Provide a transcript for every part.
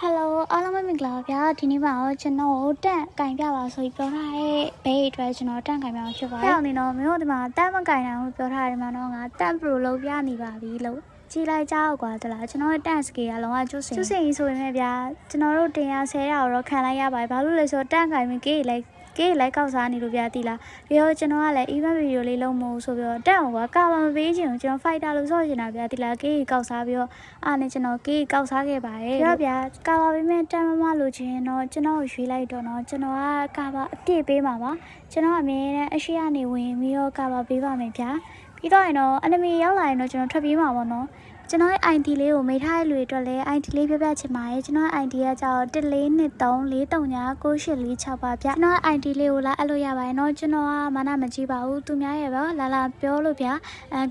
Hello အားလုံးပဲမင်္ဂလာပါဗျာဒီနေ့မှာတော့ကျွန်တော်တန့်ကင်ပြပါဆိုပြီးပြောထားတဲ့ဘေးအတွက်ကျွန်တော်တန့်ကင်ပြမှာဖြစ်ပါတယ်။အဲ့အောင်နေတော့မျိုးဒီမှာတန့်မကင်နိုင်ဘူးပြောထားတယ်မှာတော့ငါတန့် pro လုပ်ပြနေပါပြီလို့ကြည့်လိုက်ကြတော့ကွာတလားကျွန်တော်တန့်စကေကလုံးဝကျွတ်စင်ဆိုရင်ဗျာကျွန်တော်တို့တင်ရဆဲတာတော့ခံလိုက်ရပါတယ်ဘာလို့လဲဆိုတော့တန့်ကင်မကေးလိုက်ကောက်စားနေလို့ဗျာတိလားပြီးတော့ကျွန်တော်ကလည်း event video လေးလုပ်မို့ဆိုပြီးတော့တန့်ကကာမပေးချင်ကျွန်တော် fighter လို့ဆော့ချင်တာဗျာတိလားကေးကောက်စားပြီးတော့အားနဲ့ကျွန်တော်ကေးကောက်စားခဲ့ပါတယ်ပြီးတော့ဗျာကာမပေးမဲ့တန့်မလို့ချင်တော့ကျွန်တော်ရွှေ့လိုက်တော့နော်ကျွန်တော်ကကာမအပြည့်ပေးမှာပါကျွန်တော်အမြဲတမ်းအရှိကနေဝင်ပြီးတော့ကာမပေးပါမယ်ဗျာပြီးတော့ရင်တော့ enemy ရောက်လာရင်တော့ကျွန်တော်ထွက်ပြေးမှာပေါ့နော်ကျွန်တော်ရဲ့ ID လေးကိုမေးထားတဲ့လူတွေအတွက်လည်း ID လေးပြပြချင်ပါတယ်ကျွန်တော်ရဲ့ ID ကကြောက်1423439846ပါဗျကျွန်တော်ရဲ့ ID လေးကိုလာအပ်လို့ရပါတယ်เนาะကျွန်တော်ကမာနမကြီးပါဘူးသူများရဲ့ပါလာပြောလို့ဗျ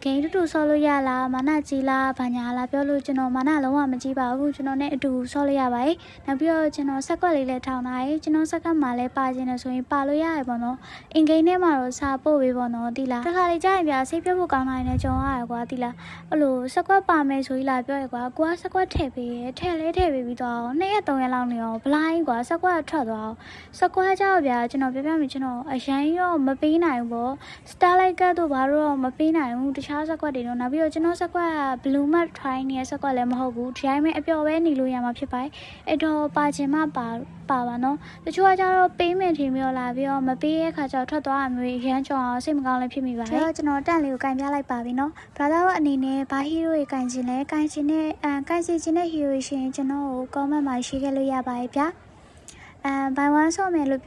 ဂိမ်းတူဆော့လို့ရလားမာနကြီးလားဘာညာလားပြောလို့ကျွန်တော်မာနလုံးဝမကြီးပါဘူးကျွန်တော်နဲ့အတူဆော့လို့ရပါတယ်နောက်ပြီးတော့ကျွန်တော်စက်ကွက်လေးလည်းထောင်ထားတယ်ကျွန်တော်စက်ကမှာလည်းပါခြင်းလို့ဆိုရင်ပါလို့ရတယ်ပေါ့နော်အင်ဂိမ်းထဲမှာတော့စာပို့ပေးပေါ့နော်တိလားတစ်ခါလေကြာရင်ဗျစိတ်ပြတ်ဖို့ကောင်းနိုင်တယ်ကြုံရတယ်ကွာတိလားအဲ့လိုစက်ကွက်ပါမယ်ဆိုလာပြောရကွာကိုကစက်ကွက်ထည့်ပေးထည့်ပေးပြီးတော့2ရက်3ရက်လောက်နေရောဘလိုင်းကွာစက်ကွက်ထွက်သွားစက်ကွက်ကြောက်ဗျာကျွန်တော်ပြမယ်ကျွန်တော်အရန်ရောမပေးနိုင်ဘူးပေါ့ Starlight ကတော့ဘာလို့မပေးနိုင်ဘူးတခြားစက်ကွက်တွေတော့နောက်ပြီးတော့ကျွန်တော်စက်ကွက် Blue Mat Try နေတဲ့စက်ကွက်လည်းမဟုတ်ဘူးဒီတိုင်းပဲအပျော်ပဲနေလို့ရမှာဖြစ်ပါတယ်အဲ့တော့ပါခြင်းမပါပါနော်တချို့ကကြတော့ပေးမယ်ထင်ပြီးတော့လာပြီးတော့မပေးရဲ့ခါကျတော့ထွက်သွားတာမျိုးရမ်းကြောင်အောင်စိတ်မကောင်းလည်းဖြစ်မိပါတယ်ကျွန်တော်တန့်လေးကိုကင်ပြလိုက်ပါပြီနော် brother အနေနဲ့ဘာ hero တွေကင်ခြင်းလဲကင်စီခြင်းနဲ့ hero ရှင်ကျွန်တော်ကို comment မှာရေးခဲ့လို့ရပါတယ်ဗျာby one ဆော့မယ်လို့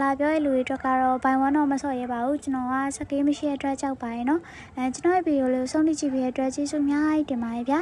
လာပြောရတဲ့လူတွေအတွက်ကတော့ by one တော့မဆော့ရပါဘူးကျွန်တော်ကစကေးမရှိတဲ့အတွက်ကြောက်ပါရဲ့နော်ကျွန်တော်ရဲ့ဗီဒီယိုလေးကိုဆုံးဖြတ်ကြည့်ပြီးတဲ့အတွက်ကျေးဇူးအများကြီးတင်ပါတယ်ဗျာ